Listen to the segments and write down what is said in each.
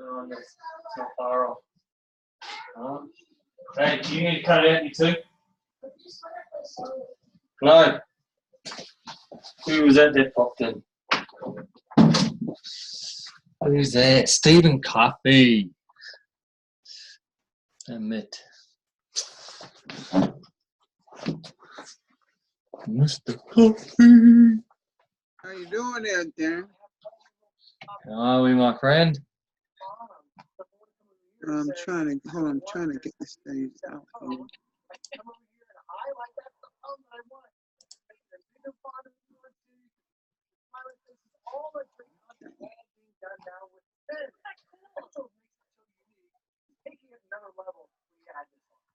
No, it's not far off. Hey, do you need to cut it out, you too? No. Who was that popped in? Who's that? Stephen Coffey. Admit. Mr. Coffey. How you doing there, Darren? How are we, my friend? I'm trying to get this thing out here.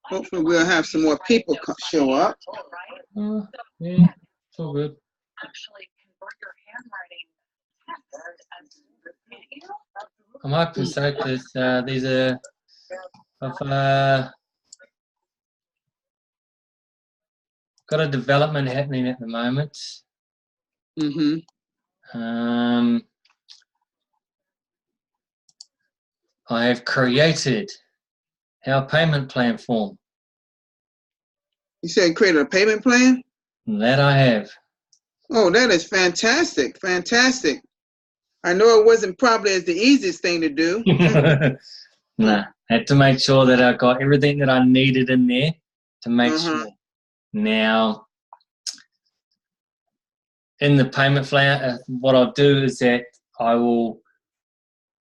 Hopefully we'll have some more people show up. Yeah, it's all good. I'm hoping so, because these are I've got a development happening at the moment. I have created our payment plan form. You said create a payment plan? That I have. Oh, that is fantastic. Fantastic. I know it wasn't probably as the easiest thing to do. Nah, I had to make sure that I got everything that I needed in there to make sure. Now, in the payment plan, what I'll do is that I will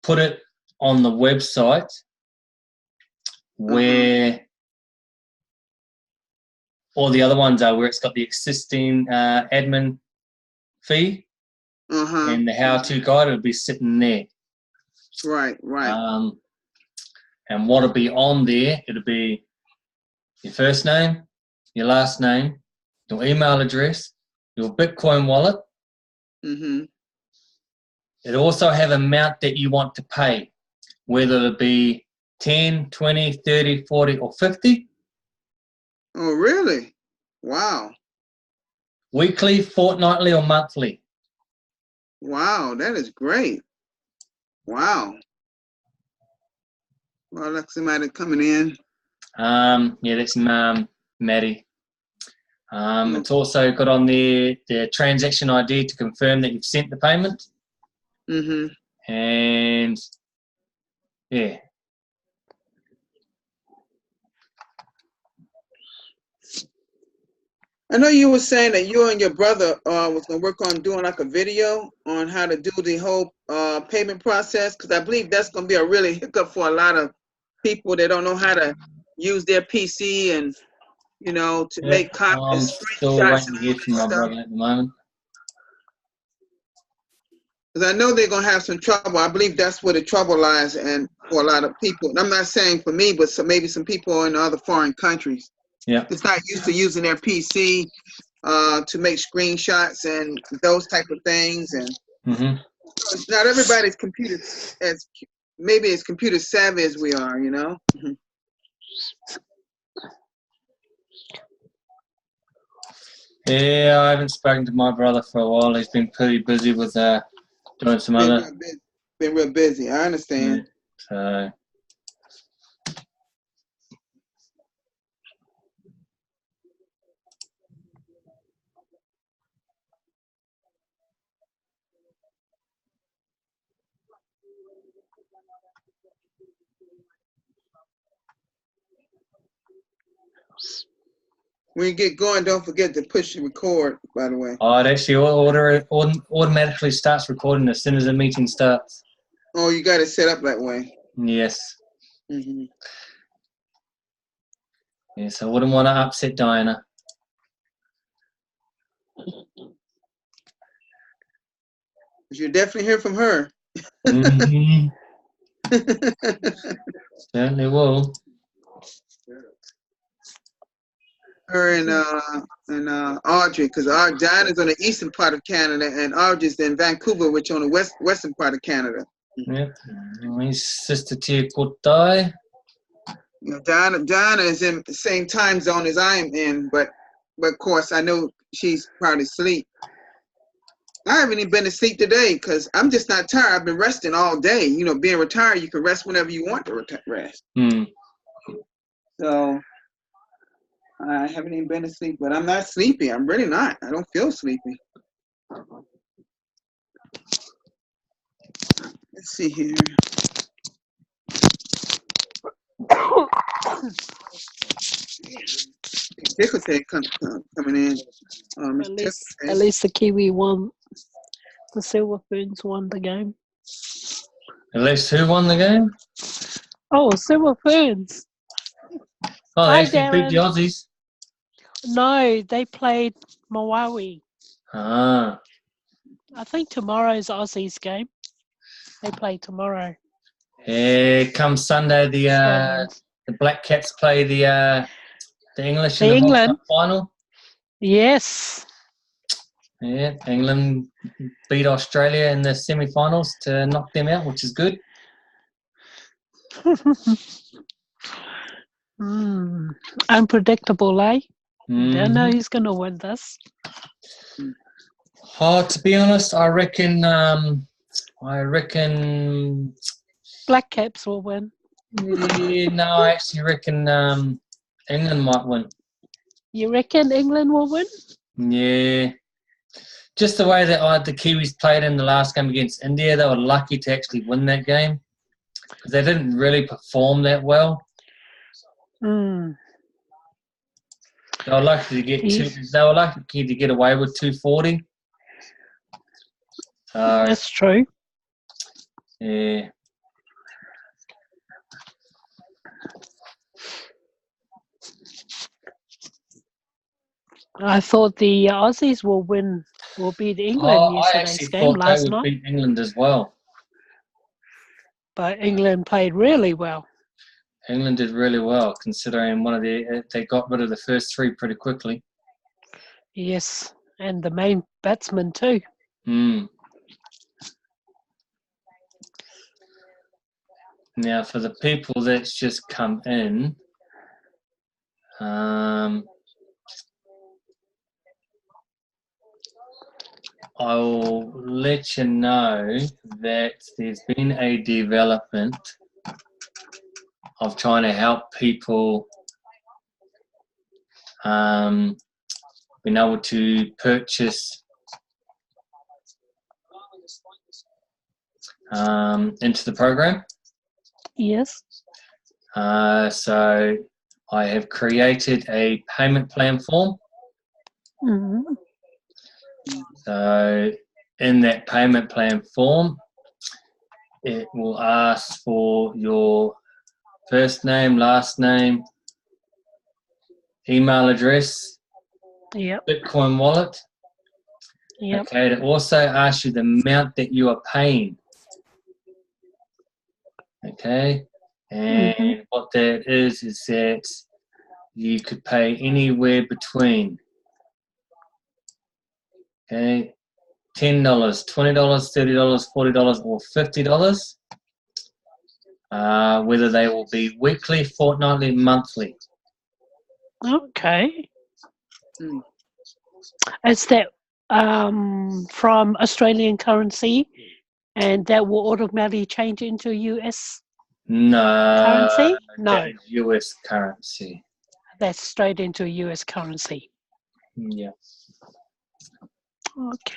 put it on the website where all the other ones are, where it's got the existing admin fee and the how-to guide will be sitting there. Right. And what'll be on there, it'll be your first name, your last name, your email address, your Bitcoin wallet. It'll also have an amount that you want to pay, whether it be 10, 20, 30, 40, or 50. Oh, really? Wow. Weekly, fortnightly, or monthly. Wow, that is great. Wow. Well, like somebody coming in. Yeah, that's Maddie. It's also got on there the transaction ID to confirm that you've sent the payment. And yeah. I know you were saying that you and your brother was going to work on doing like a video on how to do the whole payment process, because I believe that's going to be a really hiccup for a lot of people that don't know how to use their PC and, you know, to make copies. I'm still waiting to hear from my brother at the moment. Because I know they're going to have some trouble. I believe that's where the trouble lies, and for a lot of people. And I'm not saying for me, but maybe some people in other foreign countries. Yeah. It's not used to using their PC to make screenshots and those type of things. And not everybody's computer as computer savvy as we are, you know. Yeah, I haven't spoken to my brother for a while. He's been pretty busy with doing some other. Been real busy. I understand. Yeah, so. When you get going, don't forget to push record, by the way. Oh, it actually automatically starts recording as soon as the meeting starts. Oh, you got it set up that way. Yes. Yes, I wouldn't want to upset Diana. You'll definitely hear from her. Certainly will. Her and Audrey, because Diana's on the eastern part of Canada, and Audrey's in Vancouver, which on the western part of Canada. Yep. My sister Tia Kotai. You know, Diana is in the same time zone as I am in, but of course I know she's probably asleep. I haven't even been to sleep today because I'm just not tired. I've been resting all day. You know, being retired, you can rest whenever you want to rest. So I haven't even been to sleep, but I'm not sleepy. I'm really not. I don't feel sleepy. Let's see here. Difficulty coming in. At least the Kiwi won. The Silver Ferns won the game. At least who won the game? Oh, Silver Ferns. Oh, Hi, they actually beat the Aussies. No, they played Malawi. Ah. I think tomorrow's Aussies game. They play tomorrow. Here comes Sunday. The Black Cats play the English in the World Cup final. Yes. Yeah, England beat Australia in the semi-finals to knock them out, which is good. Unpredictable, eh? Don't know who's going to win this. Oh, to be honest, I reckon Black Caps will win. Yeah, no, I actually reckon England might win. You reckon England will win? Yeah. Just the way that the Kiwis played in the last game against India, they were lucky to actually win that game because they didn't really perform that well. They were lucky to get They were lucky to get away with 240. That's true. Yeah. I thought the Aussies will beat England yesterday's game last night. I actually thought they would beat England as well. But England played really well. England did really well, considering they got rid of the first three pretty quickly. Yes, and the main batsman too. Now, for the people that's just come in, I'll let you know that there's been a development of trying to help people being able to purchase into the program. Yes. So I have created a payment plan form. So in that payment plan form, it will ask for your first name, last name, email address, Bitcoin wallet. Okay, it also asks you the amount that you are paying. Okay, and what that is that you could pay anywhere between $10, $20, $30, $40, or $50. Whether they will be weekly, fortnightly, monthly. Okay. Is that from Australian currency, and that will automatically change into US currency? No, US currency. That's straight into US currency. Yeah. Okay.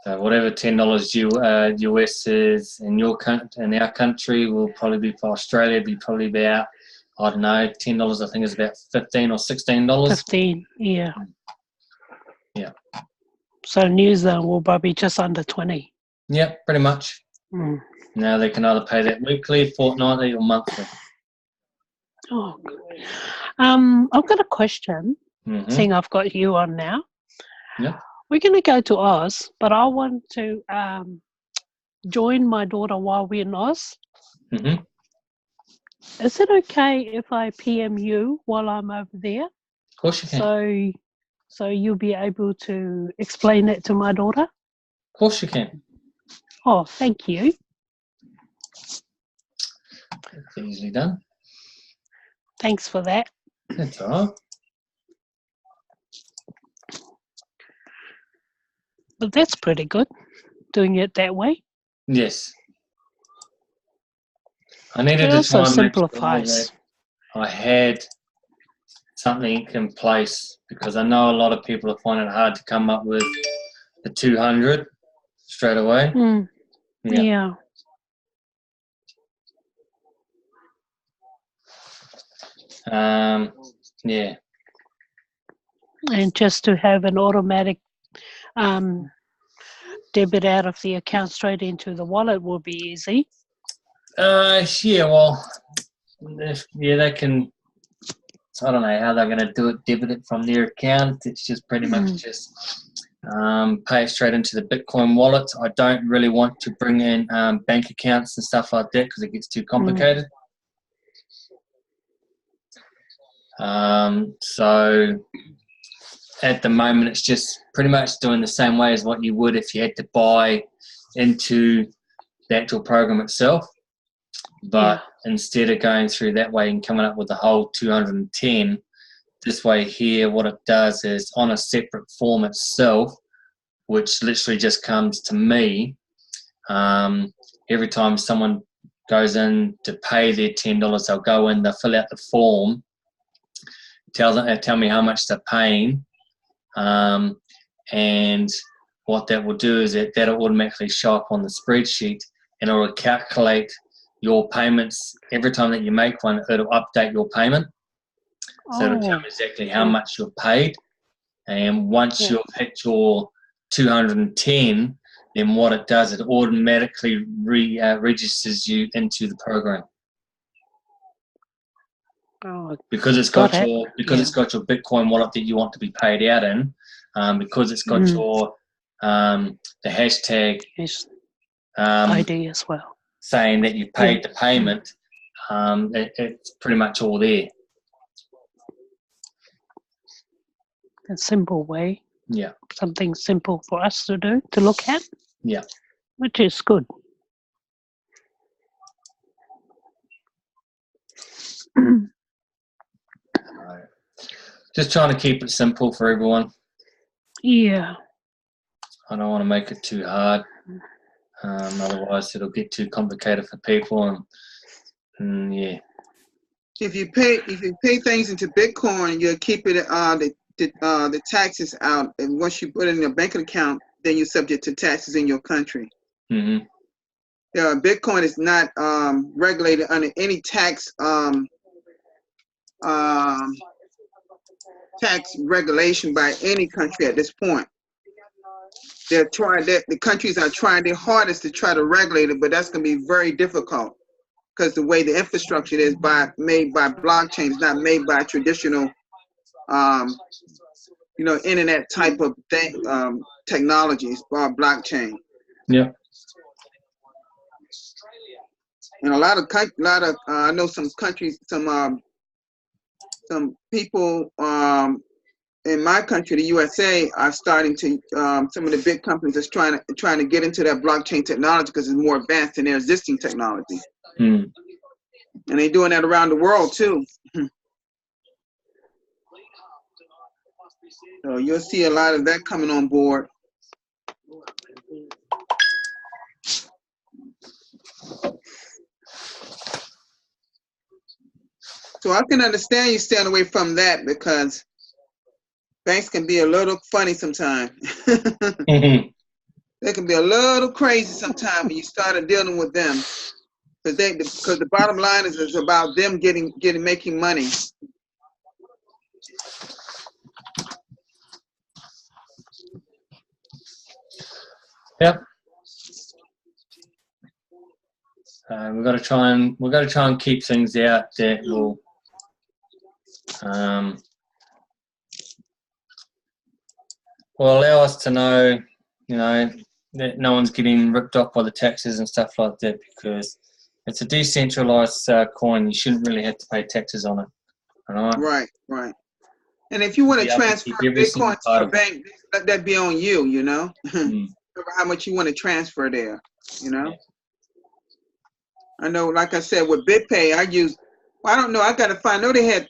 So whatever $10 US is in our country will probably be for Australia. Be probably about, I don't know, $10. I think is about $15 or $16. 15, yeah. Yeah. So New Zealand will probably just under 20. Yeah, pretty much. Now they can either pay that weekly, fortnightly, or monthly. Oh, good. I've got a question. Seeing I've got you on now. Yeah. We're going to go to Oz, but I want to join my daughter while we're in Oz. Is it okay if I PM you while I'm over there? Of course you can. So you'll be able to explain it to my daughter? Of course you can. Oh, thank you. That's easily done. Thanks for that. That's all right. But that's pretty good, doing it that way. Yes. I needed It to also try and make sure simplifies. that I had something in place, because I know a lot of people are finding it hard to come up with the 200 straight away. Yeah. Yeah. And just to have an automatic debit out of the account straight into the wallet will be easy. Yeah, well, they can. I don't know how they're going to do it, debit it from their account. It's just pretty much just pay it straight into the Bitcoin wallet. I don't really want to bring in bank accounts and stuff like that, because it gets too complicated. So at the moment, it's just pretty much doing the same way as what you would if you had to buy into the actual program itself. But instead of going through that way and coming up with the whole 210, this way here, what it does is on a separate form itself, which literally just comes to me, every time someone goes in to pay their $10, they'll go in, they'll fill out the form, tell me how much they're paying, and what that will do is that'll automatically show up on the spreadsheet, and it will calculate your payments. Every time that you make one, it'll update your payment. So it'll tell you exactly how much you've paid. And once you've hit your 210, then what it does, it automatically registers you into the program. Because it's got it's got your Bitcoin wallet that you want to be paid out in, because it's got your the hashtag ID as well, saying that you paid the payment. It's pretty much all there. A simple way. Yeah. Something simple for us to do, to look at. Yeah. Which is good. Just trying to keep it simple for everyone. Yeah. I don't want to make it too hard. Otherwise, it'll get too complicated for people. And yeah. If you pay things into Bitcoin, you'll keep it the taxes out, and once you put it in your bank account, then you're subject to taxes in your country. Bitcoin is not regulated under any tax regulation by any country at this point. The countries are trying their hardest to try to regulate it, but that's going to be very difficult, because the way the infrastructure is made by blockchain, is not made by traditional internet type of technologies by blockchain. Yeah. And I know some countries, some people in my country, the USA, are starting to some of the big companies are trying to get into that blockchain technology because it's more advanced than their existing technology. And they're doing that around the world too. So you'll see a lot of that coming on board. So I can understand you staying away from that, because banks can be a little funny sometimes. They can be a little crazy sometimes when you start dealing with them, because the bottom line is about them making money. Yep. We've got to try and keep things out that will allow us to know, that no one's getting ripped off by the taxes and stuff like that, because it's a decentralized coin. You shouldn't really have to pay taxes on it. Right. And if you want to transfer Bitcoin to a bank, let that be on you, how much you want to transfer there, Yeah. I know, like I said, with BitPay, I know they had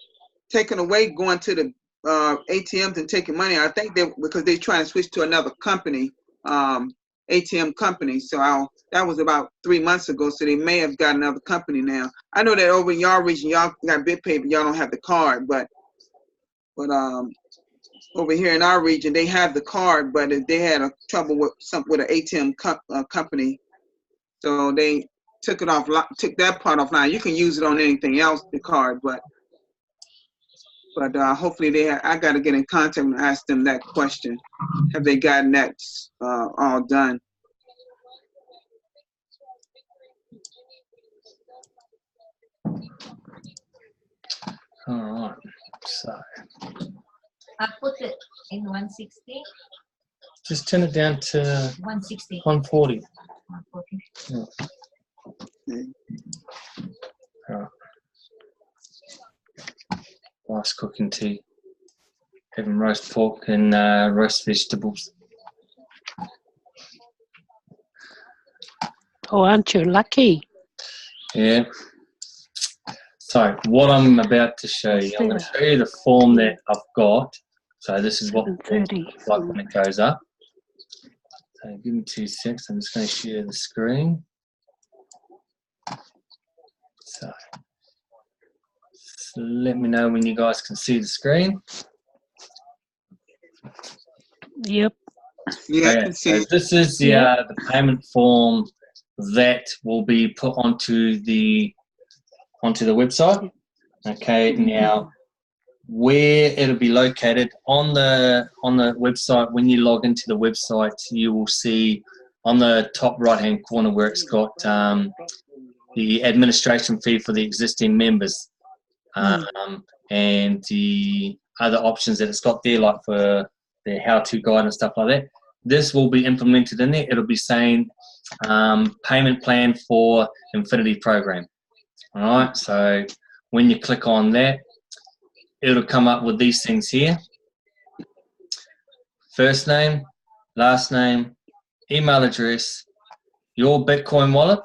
taken away going to the ATMs and taking money. I think because they're trying to switch to another company. ATM company. So that was about 3 months ago. So they may have got another company now. I know that over in y'all region, y'all got BitPay, but y'all don't have the card. But over here in our region, they have the card, but they had a trouble with an ATM company. So they took that part offline. You can use it on anything else, the card, but hopefully I got to get in contact and ask them that question. Have they gotten that all done? All right. So I put it in 160. just turn it down to 160. 140. 140. Yeah. All right. Nice cooking tea. Having roast pork and roast vegetables. Oh, aren't you lucky? Yeah. So what I'm about to show you, I'm going to show you the form that I've got. So this is what it looks like when it goes up. So give me 2 seconds. I'm just going to share the screen. So let me know when you guys can see the screen. Yep. Yeah, I Okay, can see. so this is the payment form that will be put onto the website. Okay, now where it'll be located on the website, when you log into the website, you will see on the top right hand corner where it's got the administration fee for the existing members, and the other options that it's got there, like for the how-to guide and stuff like that. This will be implemented in there. It'll be saying payment plan for Infinity program. All right, so when you click on that, it'll come up with these things here: first name, last name, email address, your Bitcoin wallet.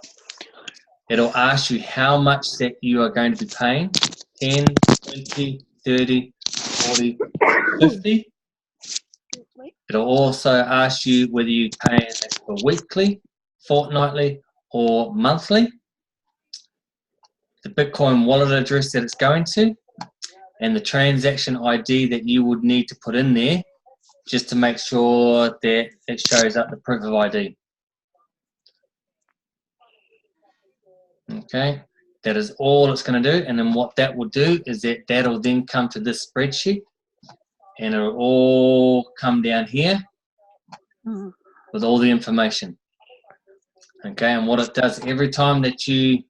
It'll ask you how much that you are going to be paying: 10, 20, 30, 40, 50. It'll also ask you whether you pay it for weekly, fortnightly, or monthly, the Bitcoin wallet address that it's going to, and the transaction ID that you would need to put in there just to make sure that it shows up the proof of ID. Okay, that is all it's going to do. And then what that will do is that'll then come to this spreadsheet, and it'll all come down here with all the information. Okay, and what it does every time that you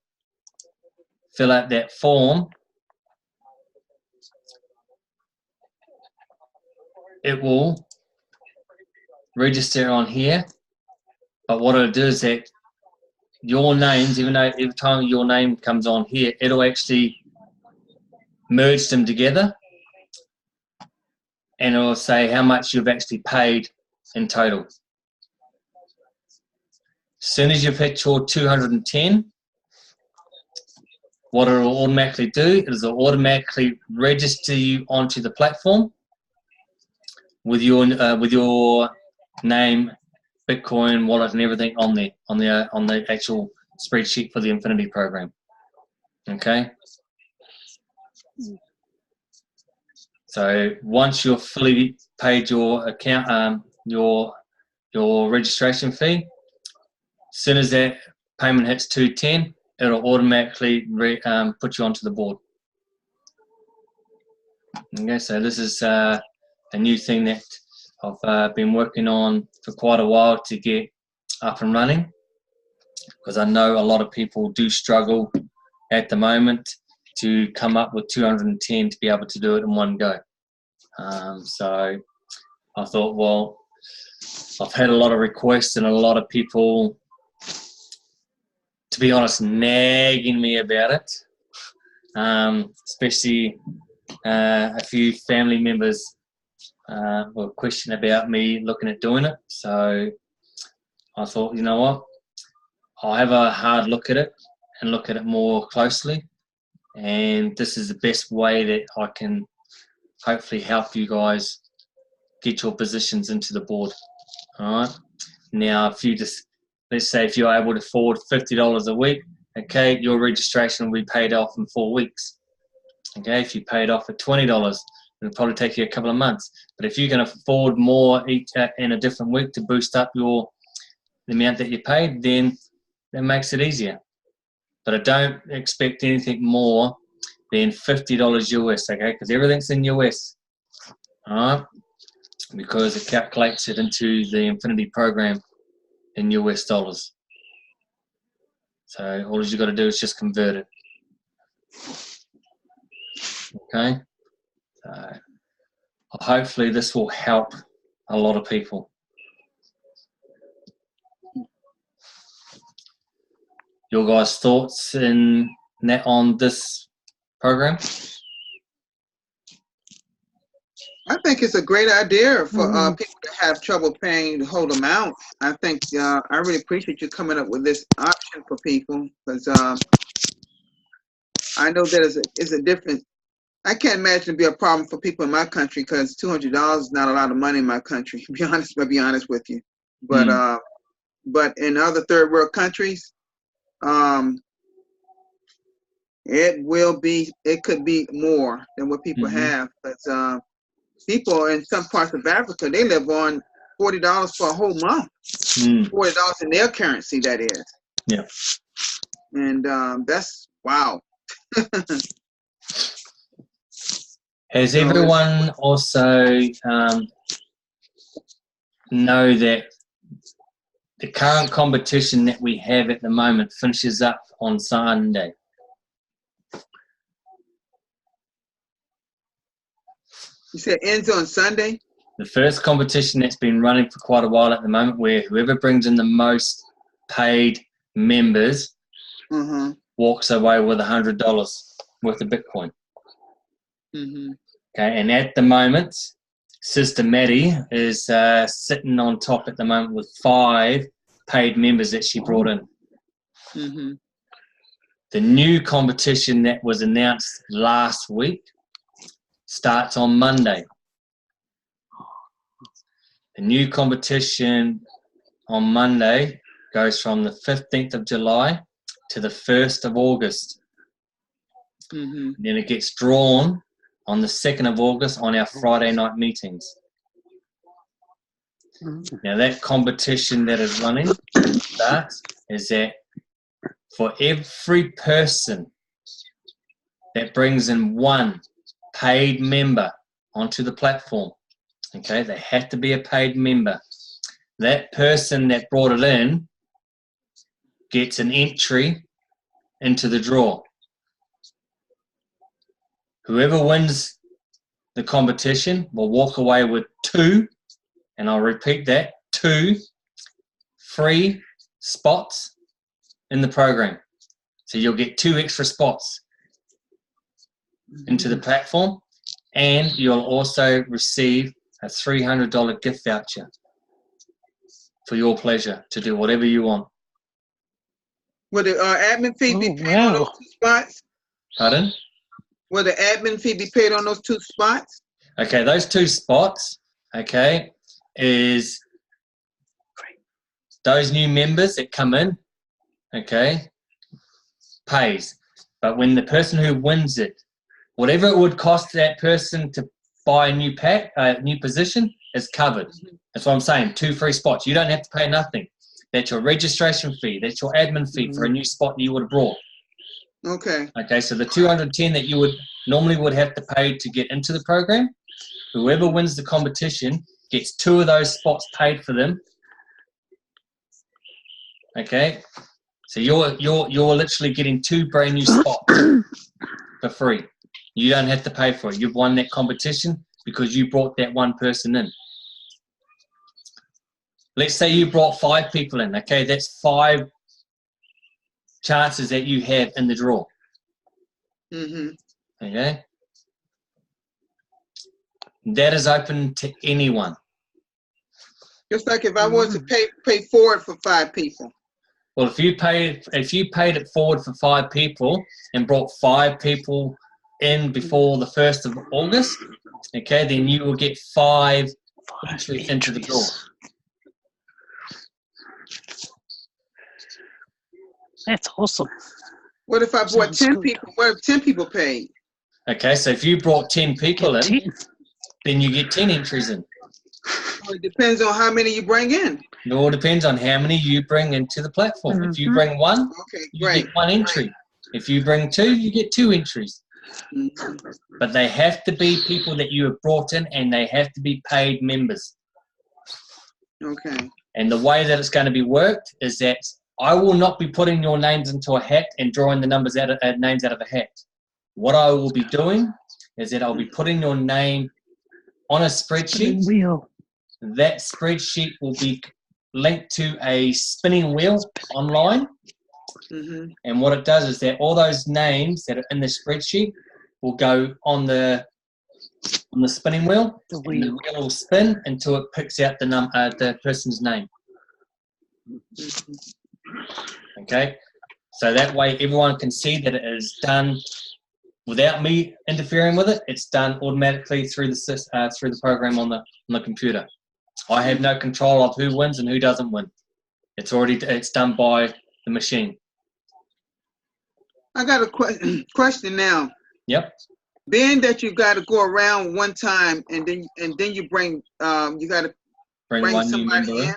fill out that form, it will register on here. But what it'll do is that your names, even though every time your name comes on here, it'll actually merge them together, and it'll say how much you've actually paid in total. As soon as you've hit your 210, what it'll automatically do is it'll automatically register you onto the platform with your name, Bitcoin wallet, and everything on there, on the actual spreadsheet for the Infinity program. Okay. So once you've fully paid your account, your registration fee, as soon as that payment hits 210, it'll automatically put you onto the board. Okay, so this is a new thing that I've been working on for quite a while to get up and running, because I know a lot of people do struggle at the moment to come up with 210 to be able to do it in one go. So I thought, well, I've had a lot of requests and a lot of people, to be honest, nagging me about it, especially a few family members were questioning about me looking at doing it. So I thought, you know what, I'll have a hard look at it and look at it more closely, and this is the best way that I can hopefully help you guys get your positions into the board. All right. Now, if you just, let's say if you're able to forward $50 a week, okay, your registration will be paid off in 4 weeks. Okay, if you pay it off at $20, it'll probably take you a couple of months. But if you can afford more each in a different week to boost up the amount that you paid, then that makes it easier. But I don't expect anything more than $50 US, okay? Because everything's in US, all right? Because it calculates it into the Infinity program in US dollars. So all you got to do is just convert it. Okay? So hopefully this will help a lot of people. Your guys' thoughts on this program? I think it's a great idea for people that have trouble paying the whole amount. I think I really appreciate you coming up with this option for people, because I know that it's a different. I can't imagine it be a problem for people in my country, because $200 is not a lot of money in my country. To be honest, I'll be honest with you. But but in other third world countries, it could be more than what people have. But people in some parts of Africa, they live on $40 for a whole month. $40 in their currency, that is. Yeah. And that's wow. Has everyone also know that the current competition that we have at the moment finishes up on Sunday? You said ends on Sunday? The first competition that's been running for quite a while at the moment, where whoever brings in the most paid members walks away with $100 worth of Bitcoin. Okay, and at the moment, Sister Maddie is sitting on top at the moment with 5 paid members that she brought in. The new competition that was announced last week starts on Monday. The new competition on Monday goes from the 15th of July to the 1st of August. Then it gets drawn on the 2nd of August on our Friday night meetings. Now that competition that is running starts is that for every person that brings in 1 paid member onto the platform, okay, they have to be a paid member. That person that brought it in gets an entry into the draw. Whoever wins the competition will walk away with 2, and I'll repeat that, 2 free spots in the program. So you'll get 2 extra spots into the platform, and you'll also receive a $300 gift voucher for your pleasure to do whatever you want. Will the admin fee be paid on those 2 spots? Pardon? Will the admin fee be paid on those 2 spots? Okay, those 2 spots, okay, is those new members that come in, okay, pays. But when the person who wins it, whatever it would cost that person to buy a new pack, new position, is covered. That's what I'm saying, 2 free spots. You don't have to pay nothing. That's your registration fee. That's your admin fee for a new spot that you would have brought. Okay. Okay, so the $210 that you would normally have to pay to get into the program, whoever wins the competition gets 2 of those spots paid for them. Okay, so you're literally getting 2 brand new spots for free. You don't have to pay for it. You've won that competition because you brought that 1 person in. Let's say you brought 5 people in. Okay, that's 5 chances that you have in the draw. Okay, that is open to anyone. Just like if I wanted to pay forward for 5 people. Well, if you paid it forward for 5 people and brought 5 people in before the 1st of August, okay, then you will get 5 entries into the draw. That's awesome. What if I brought Sounds 10 good. people? What if 10 people paid? Okay, so if you brought 10 people in, 10. then you get 10 entries in. Well, it depends on how many you bring in. It all depends on how many you bring into the platform. If you bring one, Okay, you great. get 1 entry. If you bring 2, you get 2 entries. Mhm. But they have to be people that you have brought in, and they have to be paid members. Okay. And the way that it's going to be worked is that I will not be putting your names into a hat and drawing the numbers names out of a hat. What I will be doing is that I'll be putting your name on a spreadsheet. Wheel. That spreadsheet will be linked to a spinning wheel online. Mhm. And what it does is that all those names that are in the spreadsheet will go on the spinning wheel. The And the wheel. wheel will spin until it picks out the person's name. Okay, so that way everyone can see that it is done without me interfering with it. It's done automatically through the program on the computer. I have no control of who wins and who doesn't win. It's done by the machine. I got a question now. Yep. Being that you got to go around one time and then you bring you got to Bring bring one new somebody member in.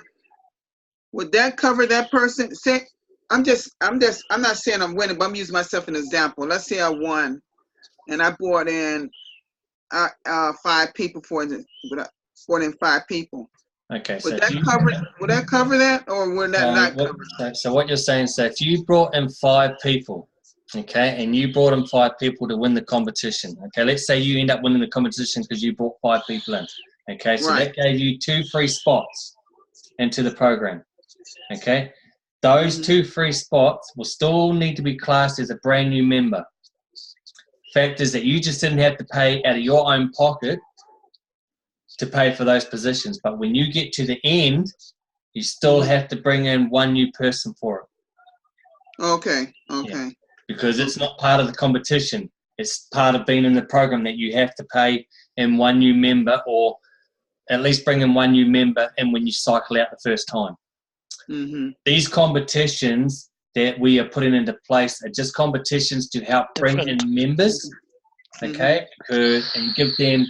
Would that cover that person? Say, I'm not saying I'm winning, but I'm using myself as an example. Let's say I won, and I brought in 5 people brought in 5 people. Okay. Would that cover that, or would that not cover it? So what you're saying, so if you brought in 5 people, okay, and you brought in 5 people to win the competition, okay, let's say you end up winning the competition because you brought 5 people in, okay, so Right. that gave you 2 free spots into the program, okay. Those 2 free spots will still need to be classed as a brand new member. Fact is that you just didn't have to pay out of your own pocket to pay for those positions, but when you get to the end, you still have to bring in 1 new person for it. Okay. Yeah. Because it's not part of the competition. It's part of being in the program that you have to pay in 1 new member, or at least bring in 1 new member in when you cycle out the first time. These competitions that we are putting into place are just competitions to help bring in members, okay, and give them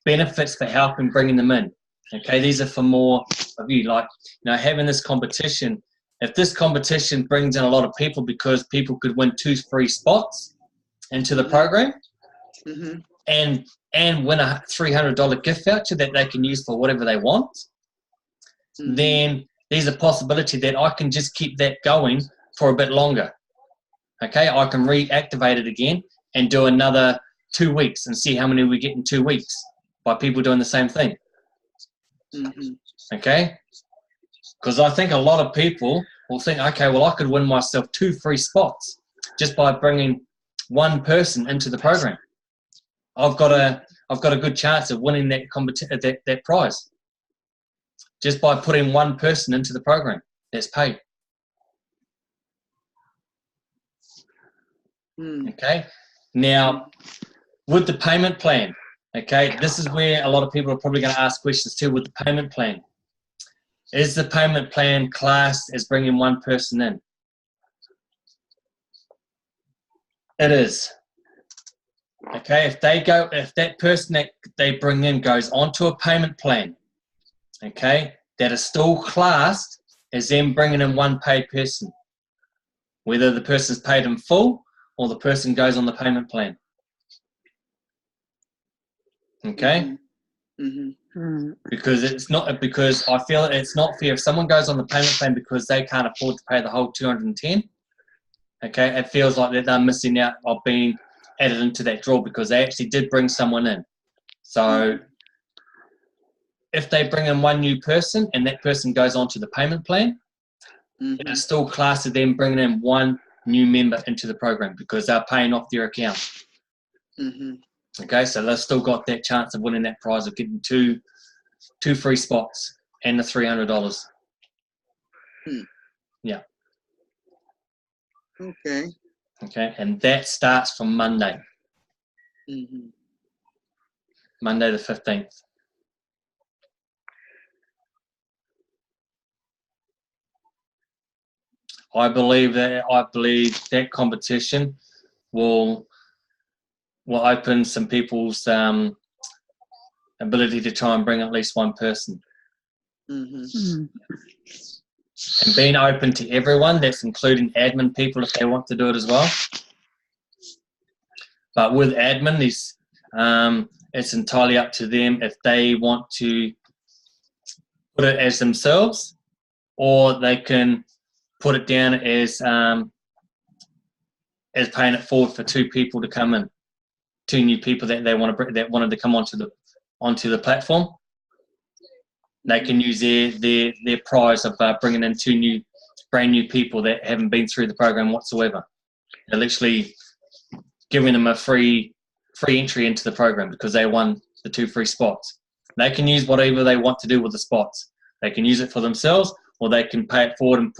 benefits for helping bringing them in. Okay, these are for more of you, like, you know, having this competition. If this competition brings in a lot of people because people could win 2 free spots into the program and win a $300 gift voucher that they can use for whatever they want, then there's a possibility that I can just keep that going for a bit longer. Okay, I can reactivate it again and do another 2 weeks and see how many we get in 2 weeks by people doing the same thing. Okay, because I think a lot of people will think, okay, well, I could win myself 2 free spots just by bringing 1 person into the program. I've got a good chance of winning that prize just by putting 1 person into the program that's paid. Okay, now with the payment plan, okay, this is where a lot of people are probably going to ask questions too. With the payment plan, is the payment plan classed as bringing 1 person in? It is. Okay, if that person that they bring in goes onto a payment plan, okay, that is still classed as them bringing in 1 paid person, whether the person's paid in full or the person goes on the payment plan. Okay. Because I feel it's not fair if someone goes on the payment plan because they can't afford to pay the whole 210. Okay, it feels like that they're missing out of being added into that draw because they actually did bring someone in. So if they bring in 1 new person and that person goes on to the payment plan, it's still classed as them bringing in 1 new member into the program because they're paying off their account. Okay, so they've still got that chance of winning that prize of getting 2 free spots and the $300. Yeah. Okay. Okay, and that starts from Monday. Monday the 15th. I believe that competition will open some people's ability to try and bring at least one person. And being open to everyone, that's including admin people if they want to do it as well. But with admin, it's entirely up to them if they want to put it as themselves, or they can put it down as paying it forward for 2 people to come in, 2 new people that they wanted to come onto the platform. They can use their prize of bringing in 2 brand new people that haven't been through the program whatsoever. They're literally giving them a free entry into the program because they won the 2 free spots. They can use whatever they want to do with the spots. They can use it for themselves, or they can pay it forward and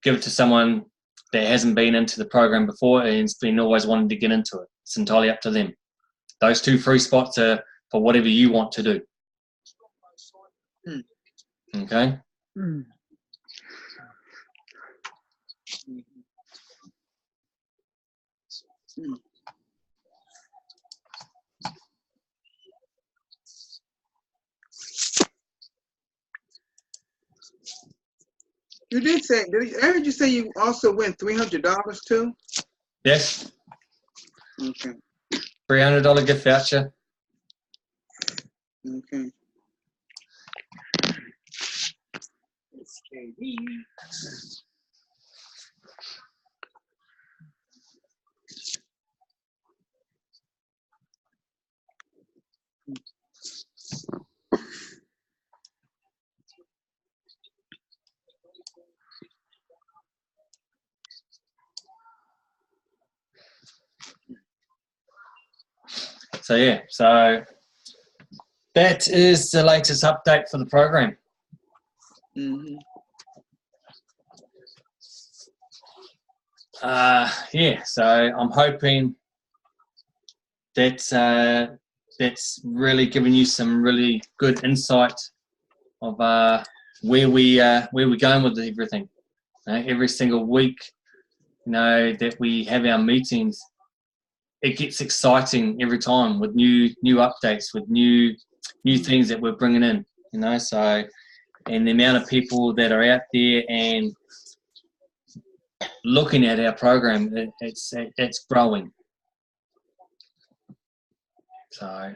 give it to someone that hasn't been into the program before and has been always wanting to get into it. It's entirely up to them. Those 2 free spots are for whatever you want to do. Okay? You did say, I heard you say you also win $300 too? Yes. Okay. $300 gift voucher. Okay. So yeah, so that is the latest update for the program. Yeah, so I'm hoping that's really giving you some really good insight of where we're going with everything. Every single week, that we have our meetings, it gets exciting every time with new updates, with new things that we're bringing in. So, and the amount of people that are out there and looking at our program, it's growing. So.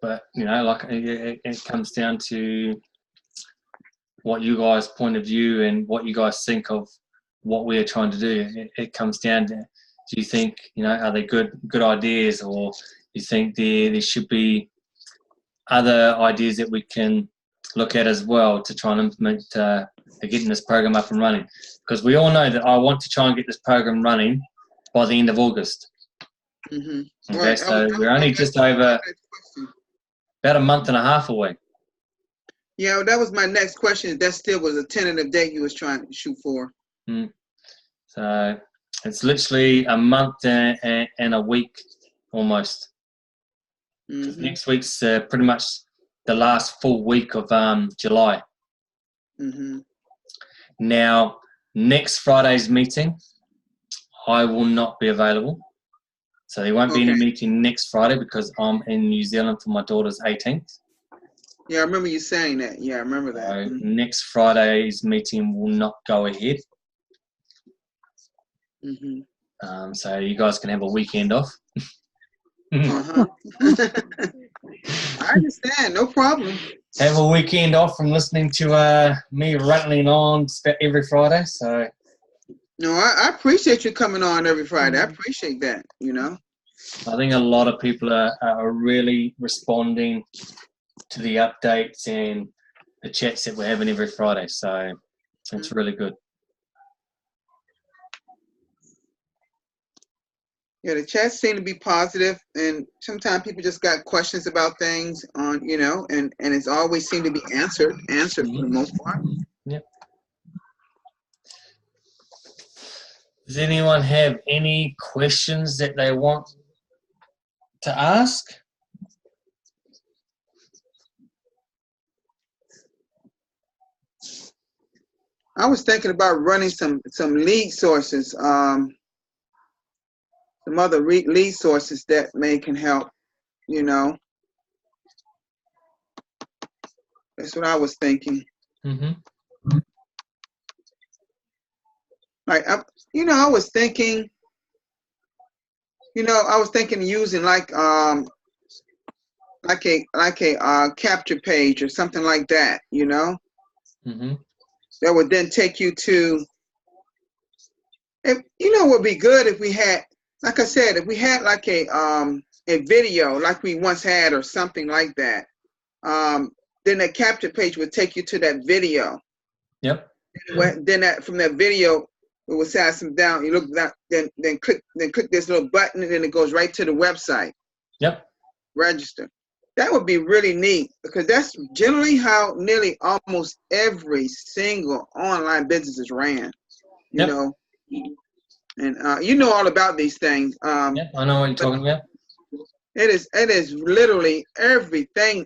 But like it comes down to what you guys' point of view and what you guys think of what we are trying to do. It comes down to, do you think are they good ideas, or you think there should be other ideas that we can look at as well to try and implement getting this program up and running? Because we all know that I want to try and get this program running by the end of August. Okay, right. So we're only just over about a month and a half away. Yeah, that was my next question. That still was a tentative date you was trying to shoot for. So it's literally a month and a week almost. Next week's pretty much the last full week of July. Now, next Friday's meeting, I will not be available. So there won't be any meeting next Friday because I'm in New Zealand for my daughter's 18th. Yeah, I remember you saying that. Yeah, I remember that. So next Friday's meeting will not go ahead. So you guys can have a weekend off. I understand, no problem. Have a weekend off from listening to me rattling on every Friday. So. No, I appreciate you coming on every Friday. I appreciate that, I think a lot of people are really responding to the updates and the chats that we're having every Friday. So it's really good. Yeah, the chats seem to be positive, and sometimes people just got questions about things on, and it's always seemed to be answered for the most part. Yep. Does anyone have any questions that they want to ask? I was thinking about running some lead sources, some other lead sources that can help, you know. That's what I was thinking. Mm-hmm. Like, I was thinking, using like a capture page or something like that, you know. Mm-hmm. That would then take you to, would be good if we had, like I said, if we had like a video like we once had or something like that. Then that capture page would take you to that video. Yep. Then from that video, it will say some down. You look down, then click this little button, and then it goes right to the website. Yep. Register. That would be really neat because that's generally how nearly almost every single online business is ran. You know, and you know all about these things. Yep, I know what you're talking about. It is literally everything.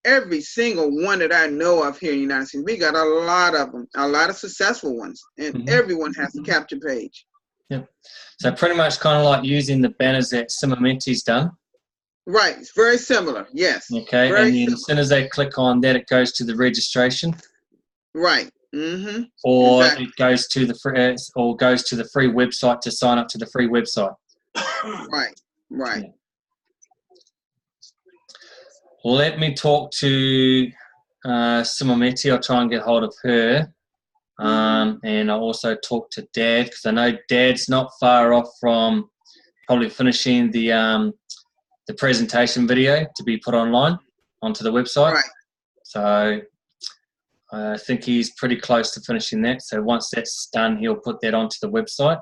Every single one that I know of here in the United States, we got a lot of them, a lot of successful ones, and everyone has a capture page. Yep. So pretty much kind of like using the banners that Simamenti's done. Right. It's very similar. Yes. Okay. And then as soon as they click on that, it goes to the registration. Right. Mm-hmm. Or it goes to the free website to sign up to the free website. Right. Right. Yeah. Let me talk to Simamenti. I'll try and get hold of her. And I'll also talk to Dad because I know Dad's not far off from probably finishing the presentation video to be put online onto the website. Right. So I think he's pretty close to finishing that. So once that's done, he'll put that onto the website.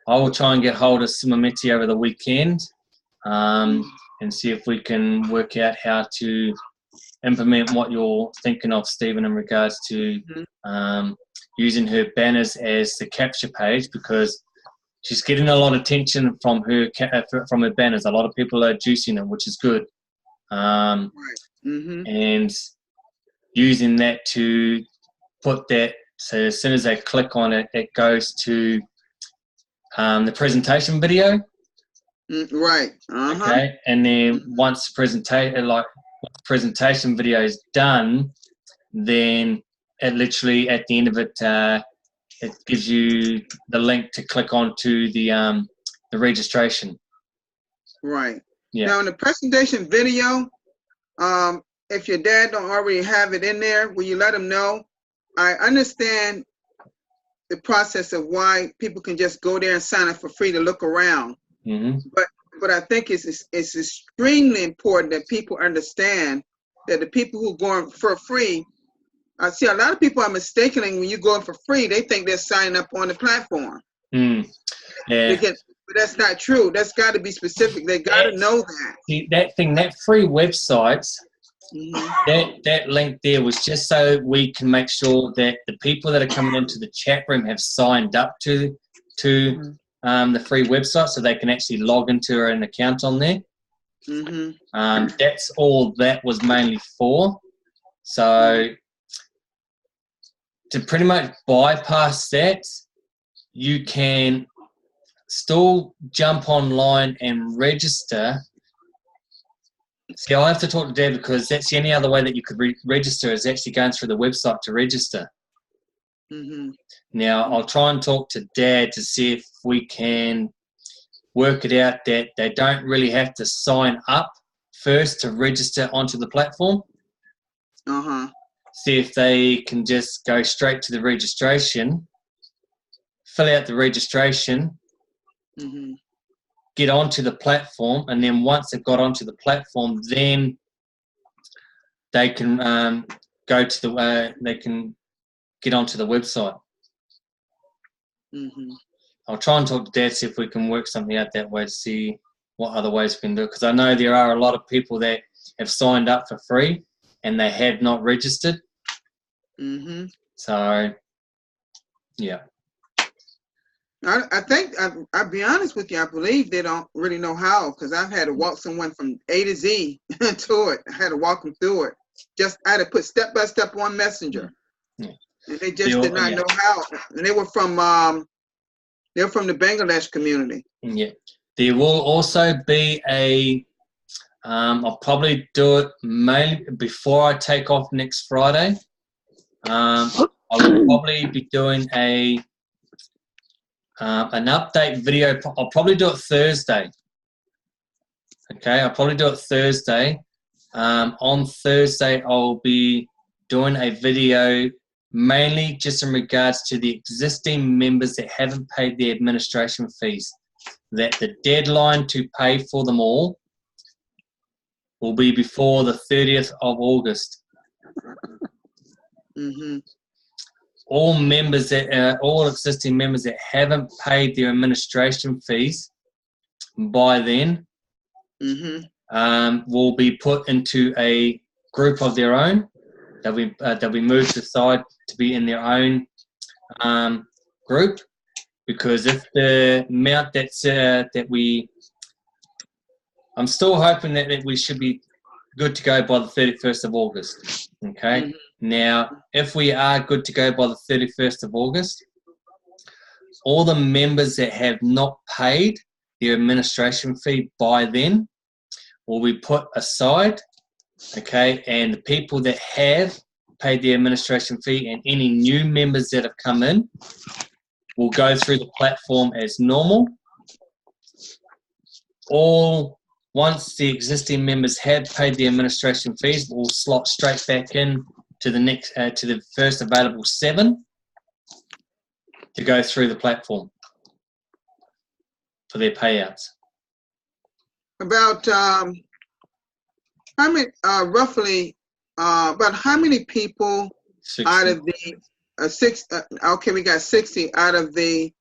I will try and get hold of Simamenti over the weekend and see if we can work out how to implement what you're thinking of, Stephen, in regards to using her banners as the capture page, because she's getting a lot of attention from her banners. A lot of people are juicing them, which is good. And using that to put that, so as soon as they click on it, it goes to the presentation video. Right. Okay, and then once the presentation video is done, then it literally at the end of it, it gives you the link to click onto the registration. Right. Yeah. Now in the presentation video, if your dad don't already have it in there, will you let him know? I understand the process of why people can just go there and sign up for free to look around. But I think it's extremely important that people understand that the people who go in for free, I see a lot of people are mistaken when you go in for free, they think they're signing up on the platform. Yeah. But that's not true. That's got to be specific. They got to know that. See, that free websites, that link there was just so we can make sure that the people that are coming into the chat room have signed up to the free website, so they can actually log into an account on there. That's all that was mainly for. So to pretty much bypass that, you can still jump online and register. See, I have to talk to Dad because that's the only other way that you could register is actually going through the website to register. Now, I'll try and talk to Dad to see if we can work it out that they don't really have to sign up first to register onto the platform. See if they can just go straight to the registration, fill out the registration, get onto the platform, and then once they've got onto the platform, then they can go to the they can get onto the website. I'll try and talk to Dad, see if we can work something out that way to see what other ways we can do it, because I know there are a lot of people that have signed up for free and they have not registered. So, yeah. I think, I'll be honest with you, I believe they don't really know how, because I've had to walk someone from A to Z to it. I had to walk them through it. I had to put step by step on Messenger. Yeah. And they just did not know how. And they were from the Bangladesh community. Yeah. There will also be I'll probably do it mainly before I take off next Friday. I will probably be doing an update video. I'll probably do it Thursday. Okay, I'll probably do it Thursday. On Thursday, I'll be doing a video mainly just in regards to the existing members that haven't paid their administration fees. That the deadline to pay for them all will be before the 30th of August. Mm-hmm. All existing members that haven't paid their administration fees by then will be put into a group of their own. They'll be moved aside to be in their own group, because if the amount I'm still hoping that we should be good to go by the 31st of August. Okay. Mm-hmm. Now, if we are good to go by the 31st of August, all the members that have not paid their administration fee by then will be put aside. Okay, and the people that have paid the administration fee and any new members that have come in will go through the platform as normal. Once the existing members have paid the administration fees, we'll slot straight back in to the first available 7 to go through the platform for their payouts. About how many, roughly, about how many people 60. out of the okay, we got 60 out of the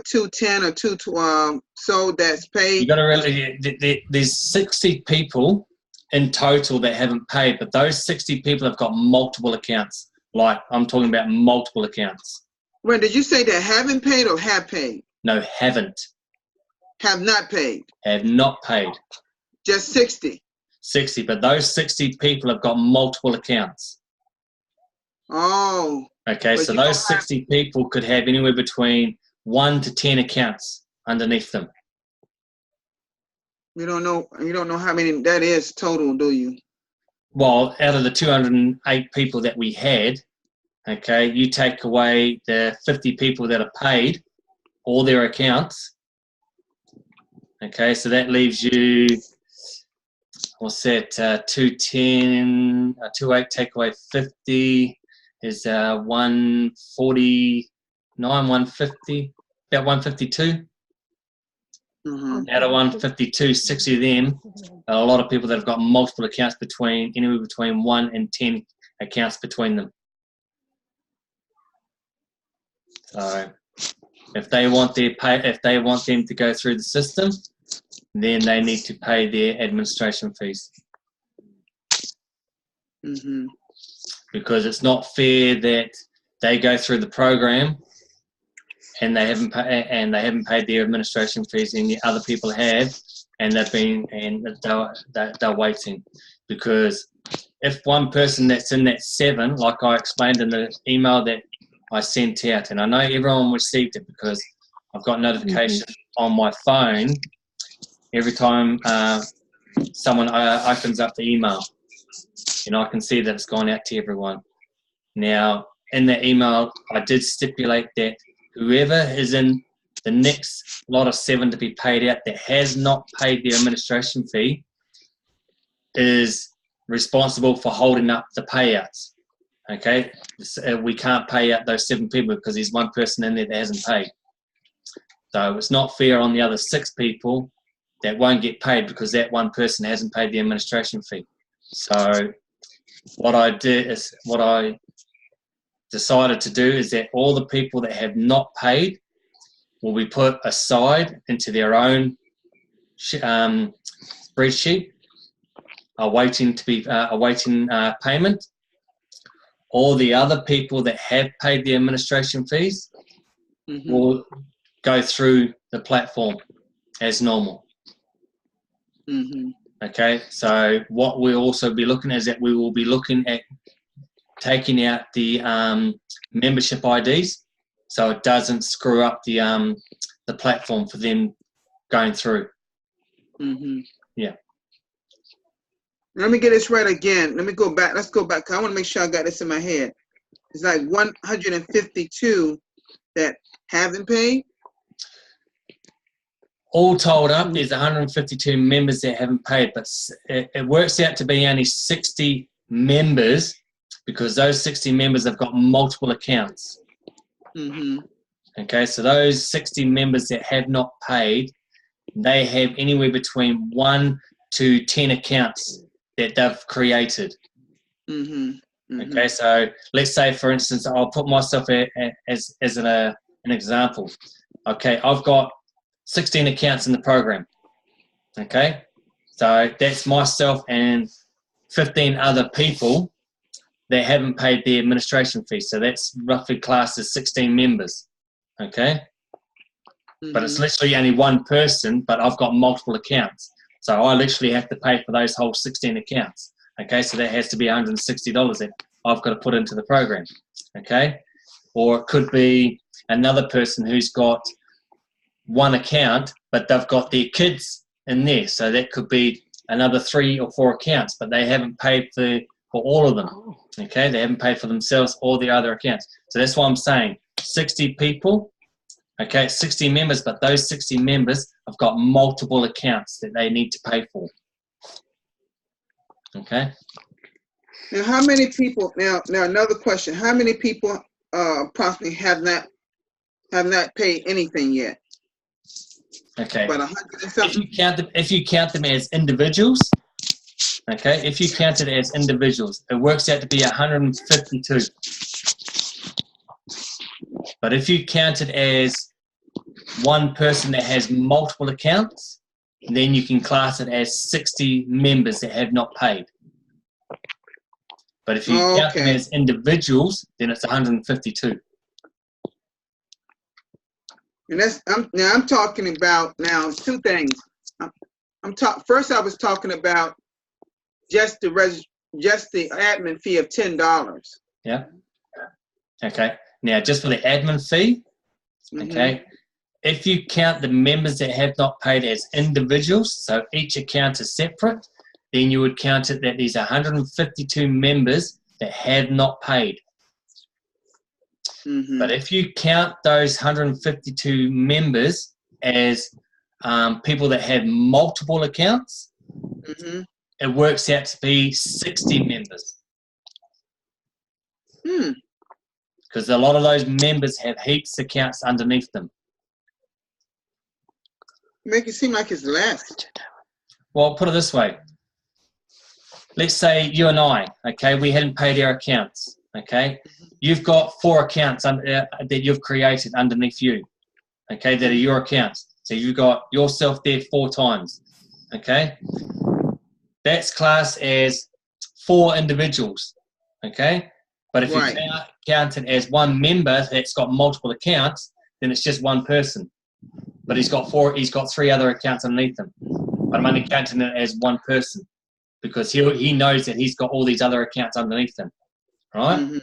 210 or 212 so that's paid. You got to really, there's 60 people in total that haven't paid, but those 60 people have got multiple accounts. Like, I'm talking about multiple accounts. When did you say that haven't paid or have paid? No, haven't. Have not paid. Have not paid. Just 60. 60, but those 60 people have got multiple accounts. Oh. Okay, so those 60 people could have anywhere between 1 to 10 accounts underneath them. You don't know how many that is total, do you? Well, out of the 208 people that we had, okay, you take away the 50 people that have paid all their accounts. Okay, so that leaves you, what's that, 210, 28 take away 50 is 149, 150, about 152. Mm-hmm. Out of 152, 60 of them are a lot of people that have got multiple accounts, anywhere between 1 and 10 accounts between them. So if they want them to go through the system, then they need to pay their administration fees. Mm-hmm. Because it's not fair that they go through the program and they haven't paid their administration fees, and the other people have, and they're waiting. Because if one person that's in that 7, like I explained in the email that I sent out, and I know everyone received it because I've got notifications on my phone every time someone opens up the email. I can see that it's gone out to everyone. Now, in that email, I did stipulate that whoever is in the next lot of 7 to be paid out that has not paid their administration fee is responsible for holding up the payouts. Okay? We can't pay out those 7 people because there's one person in there that hasn't paid. So it's not fair on the other 6 people that won't get paid because that one person hasn't paid the administration fee. So what I decided to do is that all the people that have not paid will be put aside into their own spreadsheet, awaiting payment. All the other people that have paid the administration fees will go through the platform as normal. Mm-hmm. Okay, so what we'll also be looking at is that we will be looking at taking out the membership IDs, so it doesn't screw up the platform for them going through. Mm-hmm. Yeah. Let me get this right again. Let me go back. Let's go back. I want to make sure I got this in my head. It's like 152 that haven't paid. All told up, there's 152 members that haven't paid, but it works out to be only 60 members because those 60 members have got multiple accounts. Mm-hmm. Okay, so those 60 members that have not paid, they have anywhere between 1 to 10 accounts that they've created. Mm-hmm. Mm-hmm. Okay, so let's say, for instance, I'll put myself as an example. Okay, I've got 16 accounts in the program. Okay, so that's myself and 15 other people that haven't paid their administration fee. So that's roughly classed as 16 members. Okay, but it's literally only one person, but I've got multiple accounts. So I literally have to pay for those whole 16 accounts. Okay, so that has to be $160 that I've got to put into the program. Okay, or it could be another person who's got one account, but they've got their kids in there. So that could be another 3 or 4 accounts, but they haven't paid for all of them. Okay, they haven't paid for themselves or their other accounts. So that's why I'm saying 60 people. Okay, 60 members, but those 60 members have got multiple accounts that they need to pay for. Okay. Now, how many people? Now, another question: how many people possibly have not paid anything yet? Okay. About 100 and something. If you count them as individuals, okay. If you count it as individuals, it works out to be 152. But if you count it as one person that has multiple accounts, then you can class it as 60 members that have not paid. But if you count them as individuals, then it's 152. And I'm talking about now 2 things. First, I was talking about just the admin fee of $10. Yeah. Okay. Now, just for the admin fee, okay, if you count the members that have not paid as individuals, so each account is separate, then you would count it that there's 152 members that have not paid. But if you count those 152 members as people that have multiple accounts, it works out to be 60 members. Because a lot of those members have heaps of accounts underneath them. Make it seem like it's less. Well, put it this way. Let's say you and I, okay, we hadn't paid our accounts, okay? You've got 4 accounts that you've created underneath you, okay, that are your accounts. So you've got yourself there 4 times, okay? That's classed as 4 individuals, okay? But if you count it as one member that's got multiple accounts, then it's just one person. But he's got 3 other accounts underneath him. But I'm only counting it as one person because he knows that he's got all these other accounts underneath him, right?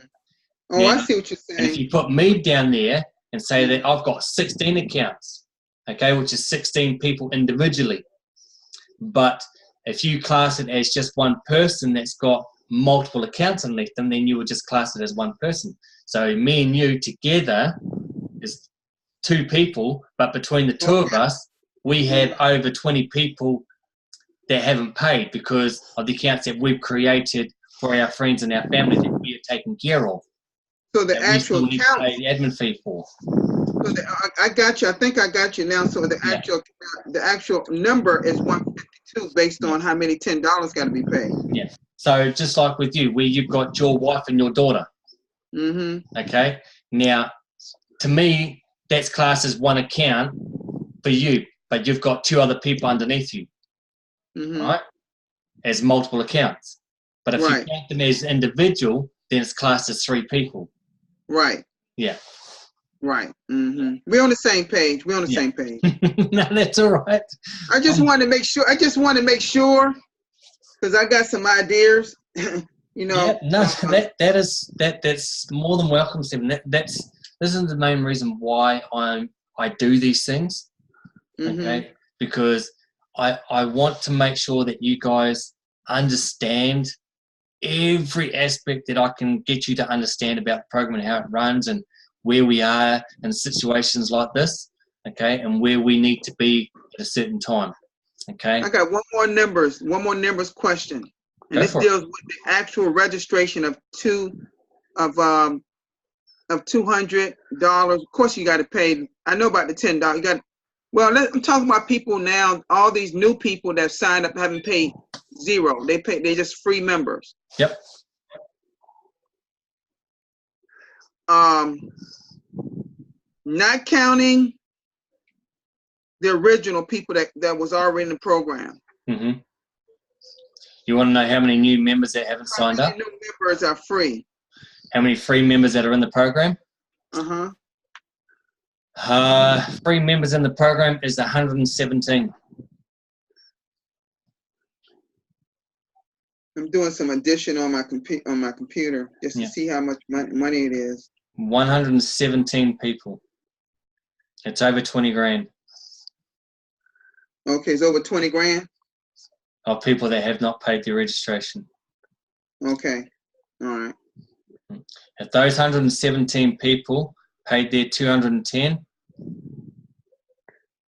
Oh, now, I see what you're saying. And if you put me down there and say that I've got 16 accounts, okay, which is 16 people individually. But if you class it as just one person that's got multiple accounts underneath them, then you would just class it as one person. So me and you together is 2 people, but between the 2 of us, we have over 20 people that haven't paid because of the accounts that we've created for our friends and our family that we are taking care of. So the actual account, pay the admin fee for. So I got you. I think I got you now. So the actual number is 152 based on how many $10 got to be paid. Yeah. So just like with you, where you've got your wife and your daughter. Okay. Now, to me, that's classed as one account for you, but you've got 2 other people underneath you, right? As multiple accounts. But if you count them as individual, then it's classed as 3 people. Right. Yeah. Right. We're on the same page. We're on the same page. No, that's all right. I just want to make sure. Because I got some ideas. You know. Yeah, no, that's more than welcome, Stephen. This is the main reason why I do these things. Okay, because I want to make sure that you guys understand every aspect that I can get you to understand about the program and how it runs and where we are in situations like this, okay, and where we need to be at a certain time, okay. I got one more numbers question, and this deals with the actual registration of $200. Of course, you got to pay. I know about the $10. You got. Well, I'm talking about people now. All these new people that signed up haven't paid zero. They're just free members. Yep. Not counting the original people that was already in the program. You want to know how many new members that haven't signed up? How many new members are free? How many free members that are in the program? Free members in the program is 117. I'm doing some addition on my computer just to see how much money it is. 117 people. It's over 20 grand. Okay, it's over 20 grand? Of people that have not paid their registration. Okay, all right. If those 117 people paid their 210,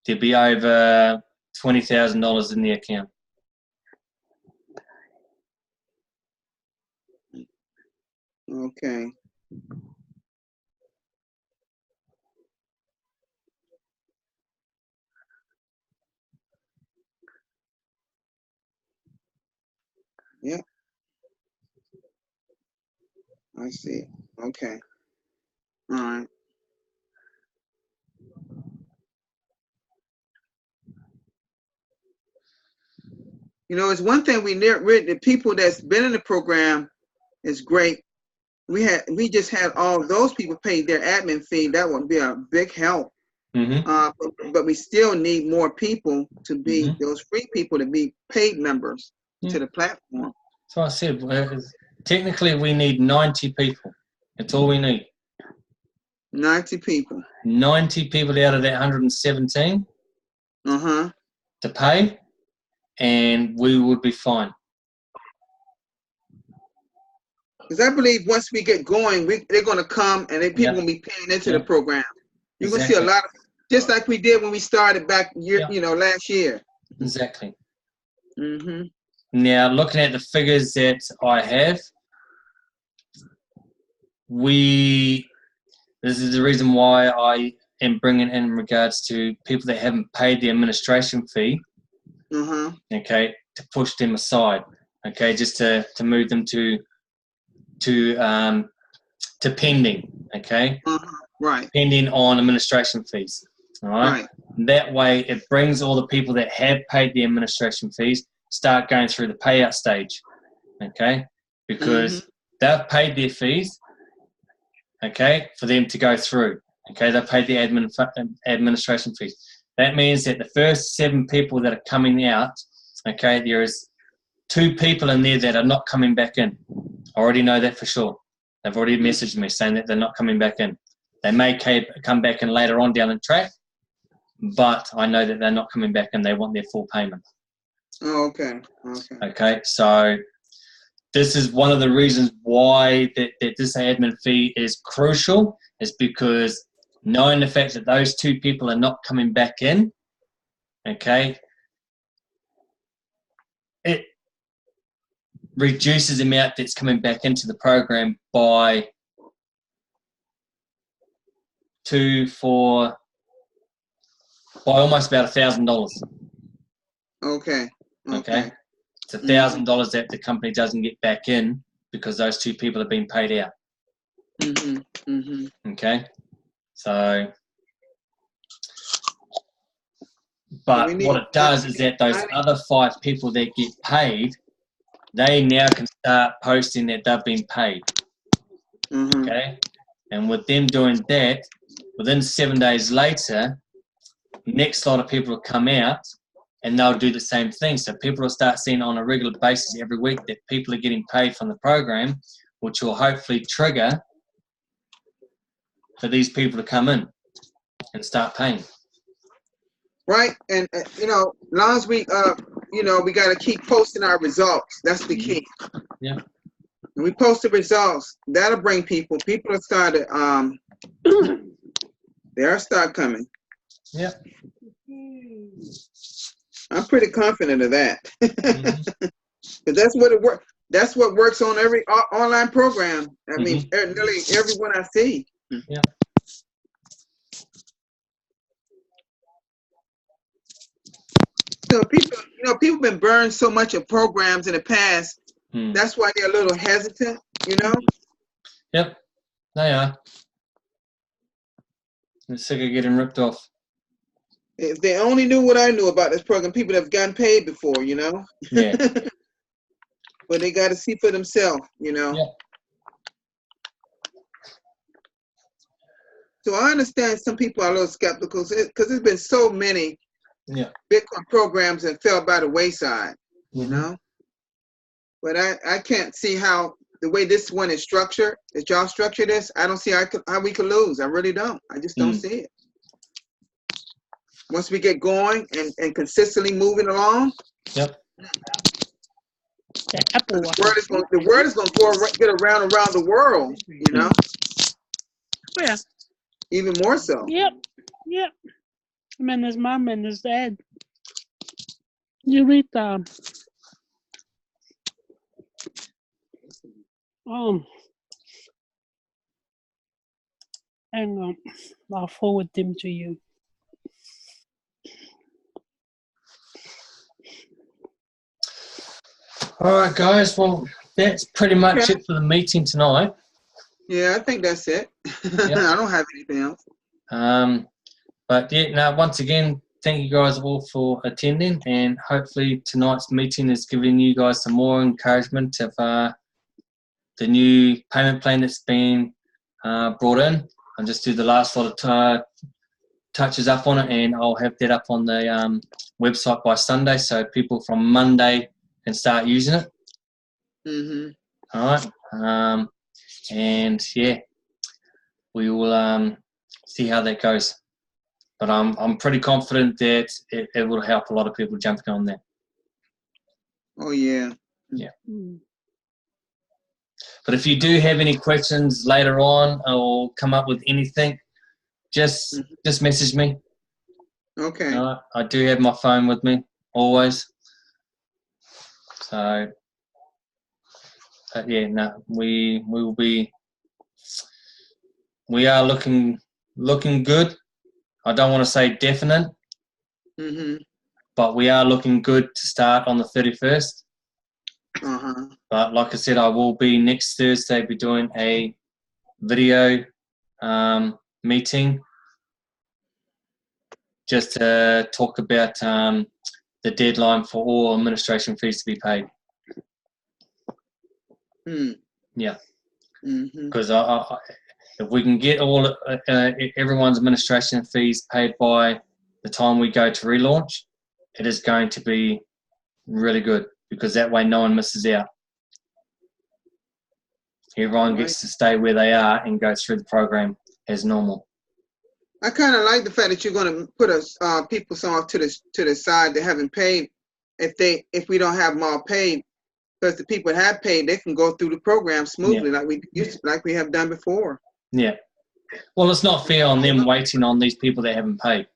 there'd be over $20,000 in the account. Okay. Yep. I see. Okay. All right. You know, it's one thing the people that's been in the program is great. We just had all those people pay their admin fee. That would be a big help. But we still need more people to be those free people to be paid members to the platform. So I said, technically we need 90 people. That's all we need. 90 people. 90 people out of that 117 to pay, and we would be fine. Because I believe once we get going, they're going to come and people going to be paying into the program. You're going to see a lot of, just like we did when we started back last year. Exactly. Now, looking at the figures that I have, this is the reason why I am bringing in regards to people that haven't paid the administration fee, okay, to push them aside, okay, just to move them to pending, okay, right, pending on administration fees, all right. That way, it brings all the people that have paid the administration fees start going through the payout stage, okay, because they've paid their fees, okay, for them to go through, okay, they've paid the administration fees. That means that the first 7 people that are coming out, okay, there is 2 people in there that are not coming back in. I already know that for sure. They've already messaged me saying that they're not coming back in. They may come back in later on down the track, but I know that they're not coming back in. They want their full payment. Oh, okay. Okay, so this is one of the reasons why that this admin fee is crucial, is because knowing the fact that those 2 people are not coming back in, okay, it reduces the amount that's coming back into the program by almost about $1,000. Okay. It's $1,000 that the company doesn't get back in because those 2 people have been paid out. Okay, so, but what it does is that those other 5 people that get paid, they now can start posting that they've been paid. Okay, and with them doing that, within 7 days later, next lot of people will come out and they'll do the same thing. So people will start seeing on a regular basis every week that people are getting paid from the program, which will hopefully trigger for these people to come in and start paying. Right, and you know, as long as we, you know, we got to keep posting our results. That's the key. Yeah. When we post the results, that'll bring people. People will start to, they'll start coming. Yeah. I'm pretty confident of that. Because that's what it works. That's what works on every online program. I mean, nearly everyone I see. Yeah. So people, you know, people been burned so much of programs in the past. That's why they're a little hesitant, you know? Yep, they are. They're sick of getting ripped off. If they only knew what I knew about this program, people have gotten paid before, you know? Yeah. But they got to see for themselves, you know? Yeah. So I understand some people are a little skeptical because there's been so many Bitcoin programs that fell by the wayside, you know? But I can't see how, the way this one is structured, that y'all structure this, I don't see how we could lose. I really don't. I just don't see it. Once we get going and consistently moving along, Yep. the word is going to get around the world, you know? Yeah. Even more so. Yep. Yep. I mean, his mom and his dad. You read hang on, I'll forward them to you. All right, guys. Well, that's pretty much it for the meeting tonight. Yeah, I think that's it. I don't have anything else. But yeah, now once again, thank you guys all for attending, and hopefully tonight's meeting is giving you guys some more encouragement of the new payment plan that's been brought in. I'll just do the last lot of touches up on it, and I'll have that up on the website by Sunday, so people from Monday can start using it. All right. And yeah, we will see how that goes. But I'm pretty confident that it will help a lot of people jumping on there. Oh yeah. Yeah. But if you do have any questions later on or come up with anything, just message me. Okay. I do have my phone with me always. So yeah, no, we are looking good. I don't want to say definite, but we are looking good to start on the 31st. But like I said, I will be next Thursday be doing a video meeting just to talk about the deadline for all administration fees to be paid. Yeah, because if we can get all everyone's administration fees paid by the time we go to relaunch, it is going to be really good, because that way no one misses out. Everyone gets to stay where they are and go through the program as normal. I kind of like the fact that you're going to put us people some to the side that haven't paid. If we don't have them all paid, because the people that have paid, they can go through the program smoothly like we have done before. Yeah. Well, it's not fair on them waiting on these people that haven't paid.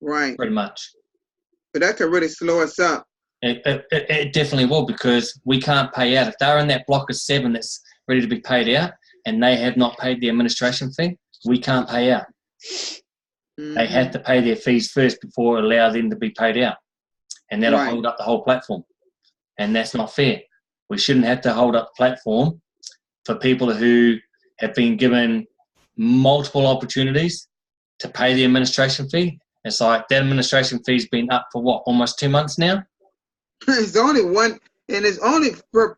Right. Pretty much. But that could really slow us up. It definitely will, because we can't pay out. If they're in that block of 7 that's ready to be paid out and they have not paid the administration fee, we can't pay out. They have to pay their fees first before allow them to be paid out. And that'll hold up the whole platform. And that's not fair. We shouldn't have to hold up the platform for people who have been given multiple opportunities to pay the administration fee. It's like that administration fee's been up for what, almost 2 months now? It's only one, and it's only per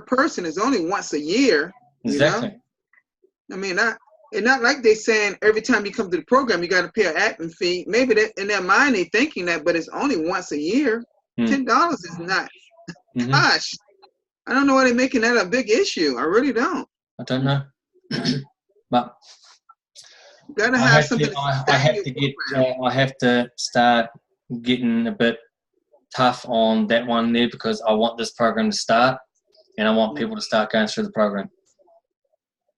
person. It's only once a year. Exactly. You know? I mean, It's not like they're saying every time you come to the program you got to pay an admin fee. Maybe that in their mind they're thinking that, but it's only once a year. $10 is not. Gosh, I don't know why they're making that a big issue. I really don't. I don't know, but you gotta have something. I have to start getting a bit tough on that one there because I want this program to start, and I want people to start going through the program.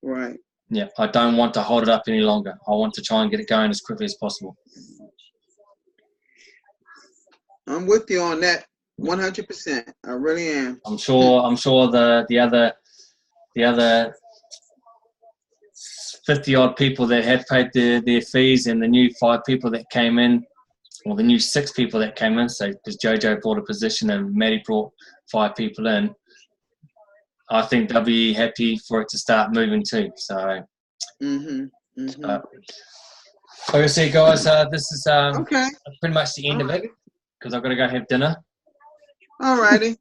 Right. Yeah, I don't want to hold it up any longer. I want to try and get it going as quickly as possible. I'm with you on that 100%. I really am. I'm sure the other 50 odd people that have paid their fees and the new 5 people that came in, or the new 6 people that came in, so because Jojo brought a position and Maddie brought 5 people in, I think they'll be happy for it to start moving too. So, like I said, guys, this is pretty much the end of it because I've got to go have dinner. Alrighty.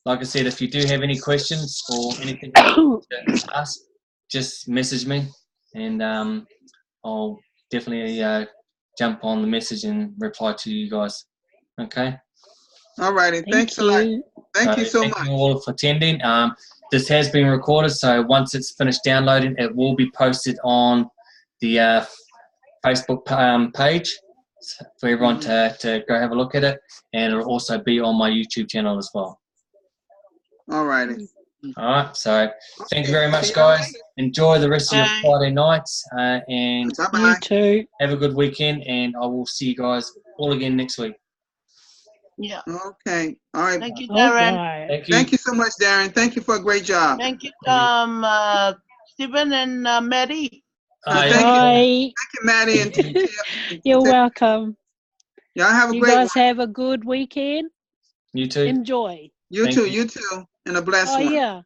Like I said, if you do have any questions or anything to ask, just message me, and I'll definitely jump on the message and reply to you guys. Okay. Alrighty. Thanks a lot. Thank you so much. Thank you all for attending. This has been recorded, so once it's finished downloading, it will be posted on the Facebook page for everyone to go have a look at it, and it'll also be on my YouTube channel as well. All righty. All right, so thank you very much, guys. Enjoy the rest of your Friday nights, and you too. Have a good weekend, and I will see you guys all again next week. Yeah. Okay. All right. Thank you, Darren. Thank you. Thank you so much, Darren. Thank you for a great job. Thank you, Stephen and Maddie. Thank you, Maddie. And you're welcome. Y'all have a great You guys have a good weekend. You too. Enjoy. You too. And a blessed one. Yeah.